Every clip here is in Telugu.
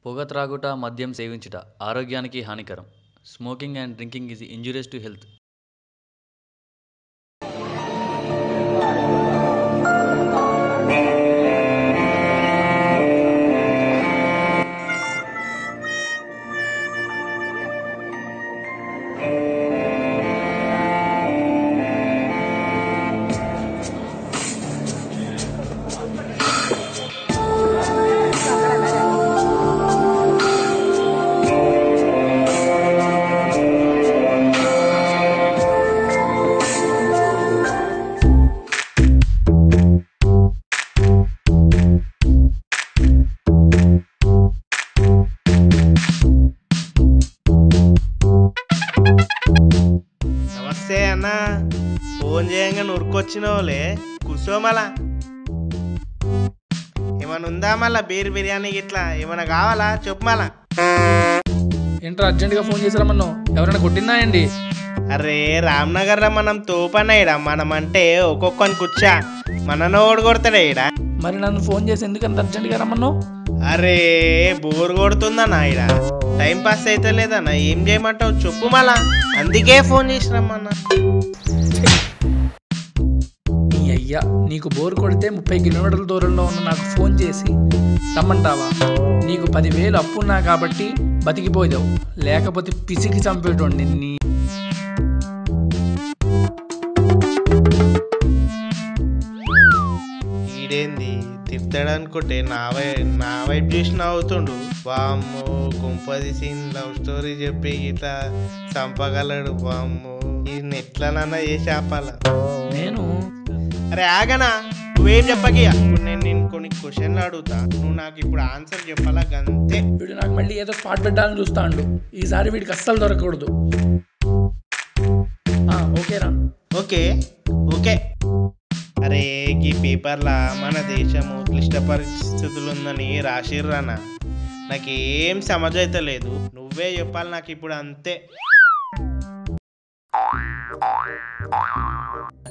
పొగ త్రాగుట, మద్యం సేవించుట ఆరోగ్యానికి హానికరం. Smoking and drinking is injurious to health. నమస్తే అన్న, ఫోన్ చేయంగా నురుకొచ్చినోలే కూర్చో. మళ్ళా ఏమన్నా ఉందా? మళ్ళా బిర్యానీ ఇట్లా ఏమన్నా కావాలా చెప్పు. మళ్ళా ఏంట్రా అర్జెంటుగా ఫోన్ చేసారమ్మన్నో, ఎవరైనా కొట్టిందా అండి? అరే రామ్నగర్లో మనం తోపన్నాయిడా, మనం అంటే ఒక్కొక్కని కూర్చా మనను ఓడగొడతాడా ఈడ. మరి నన్ను ఫోన్ చేసి ఎందుకంత అర్జెంటుగా రమ్మన్నావు? అరే బోర్ కొడుతుందన్నా ఈడ, టైం పాస్ అయితే లేదన్నా. ఏం చేయమంటావు చెప్పు. మళ్ళా అందుకే ఫోన్ చేసిరమ్మన్నా. నీ అయ్యా, నీకు బోర్ కొడితే 30 కిలోమీటర్ల దూరంలో ఉన్న నాకు ఫోన్ చేసి రమ్మంటావా? నీకు 10,000 అప్పున్నా కాబట్టి బతికిపోయావు, లేకపోతే పిసికి చంపేటోండి. నీ ఈడేంది తిడతాడనుకుంటే నా వైపు చూసి నవ్వుతుండు. వామ్మో కుంపది సీన్ లవ్ స్టోరీ చెప్పి ఇట్లా చంపగలడు. వామ్మో ఈయన ఎట్లనన్నా చేసి ఆపాల నేను. అరే ఆగనా, నువ్వేం చెప్పకి. ఇప్పుడు నేను కొన్ని క్వశ్చన్లు అడుగుతా, నువ్వు నాకు ఇప్పుడు ఆన్సర్ చెప్పాలా గంతే. వీడు నాకు మళ్ళీ ఏదో స్పాట్ పెట్టాలని చూస్తాడు. ఈసారి వీడికి అస్సలు దొరకకూడదు. ఓకేరా? Okay okay. అరే ఈ పేపర్లా మన దేశము క్లిష్ట పరిస్థితులు ఉందని రాసిర్రానా, నాకేం సమజ్ అయితే లేదు. నువ్వే చెప్పాలి నాకు ఇప్పుడు అంతే.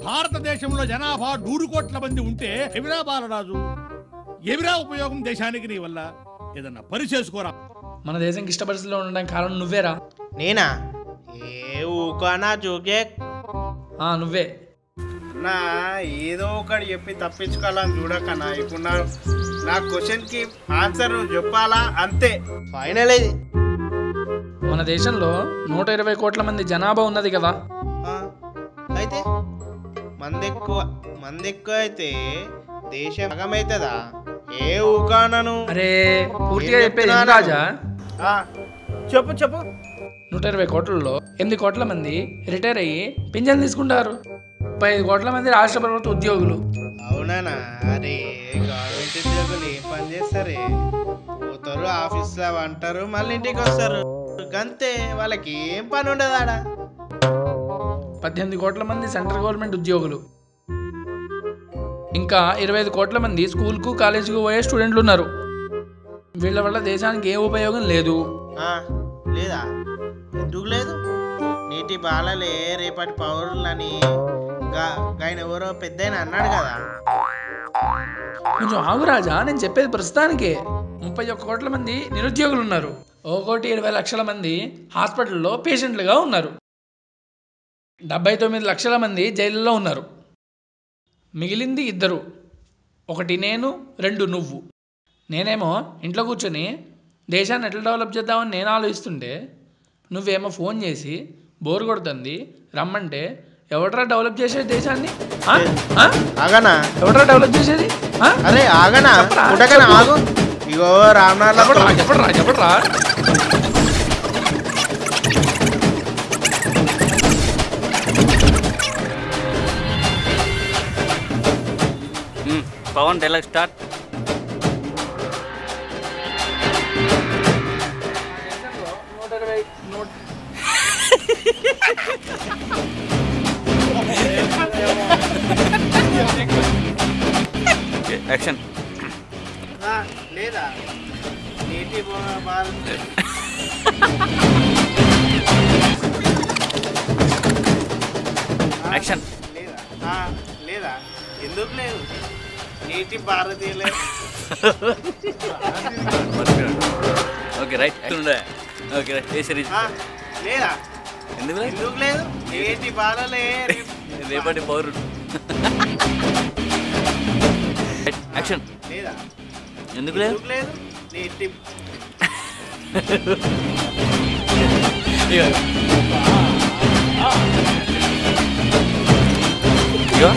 భారతదేశంలో జనాభా 100 కోట్ల మంది ఉంటే ఎవిరా బాలరాజు, ఎవిరా ఉపయోగం దేశానికి నీ వల్ల? ఏదన్నా పని చేసుకోరా. మన దేశంకి ఇష్ట పరిస్థితిలో ఉండడానికి కారణం నువ్వేరా. నేనా? ఏ ఊకానా జోకే. నువ్వే నా ఏదో ఒకటి చెప్పి తప్పించుకోవాలని చూడకనా. ఇప్పుడు నా క్వశ్చన్కి ఆన్సర్ చెప్పాలా అంతే, ఫైనల్. ఇది మన దేశంలో 120 కోట్ల మంది జనాభా ఉన్నది కదా. అయితే మంది ఎక్కువ అయితే దేశం భాగమవుతుందా? ఏ ఊకానను. అరే పూర్తిగా చెప్పేది రాజా. చెప్పు చెప్పు. 120 కోట్లలో 8 కోట్ల మంది రిటైర్ అయ్యి పింఛన్ తీసుకుంటారు. 35 కోట్ల మంది రాష్ట్ర ప్రభుత్వ ఉద్యోగులు. అవునా? అరే గవర్నమెంట్ ఉద్యోగులు ఏం పని చేస్తారే, పోతారు ఆఫీస్లో అంటారు మళ్ళీ ఇంటికి వస్తారు అంతే. వాళ్ళకి ఏం పని ఉండదు ఆడ. 18 కోట్ల మంది సెంట్రల్ గవర్నమెంట్ ఉద్యోగులు. ఇంకా 25 కోట్ల మంది స్కూల్కు కాలేజీకు పోయే స్టూడెంట్లు ఉన్నారు. వీళ్ళ వల్ల దేశానికి ఏ ఉపయోగం లేదు. లేదా? ఎందుకు లేదు? నీటి బాలలే రేపటి పౌరులని ఆయన ఎవరో పెద్ద అన్నాడు కదా. కొంచెం ఆగు రాజా, నేను చెప్పేది ప్రస్తుతానికే. 31 కోట్ల మంది నిరుద్యోగులు ఉన్నారు. 1,20,00,000 మంది హాస్పిటల్లో పేషెంట్లుగా ఉన్నారు. 79 లక్షల మంది జైల్లో ఉన్నారు. మిగిలింది 2, ఒకటి నేను, 2 నువ్వు. నేనేమో ఇంట్లో కూర్చొని దేశాన్ని ఎట్లా డెవలప్ చేద్దామని నేను ఆలోచిస్తుంటే, నువ్వేమో ఫోన్ చేసి బోర్ కొడుతుంది రమ్మంటే, ఎవడరా డెవలప్ చేసేది దేశాన్ని? ఆగనా? ఎవడరా డెవలప్ చేసేది? అరే ఆగనా, ఆగు. ఇగో రామ్నగర్లో చెప్పడరా. Pawan dialogue start. యాక్షన్. లేదా నీటి బాల్ యాక్షన్. లేదా? ఎందుకు లేదు? నీటి భారతీయులే okay right okay right A series లేదా ఎందుకు ఎందుకు లేదు ఏంటి బాలలే రేపటి పౌరుడు యాక్షన్ లేదా ఎందుకు లేదు ఎందుకు లేదు నీ ఇగో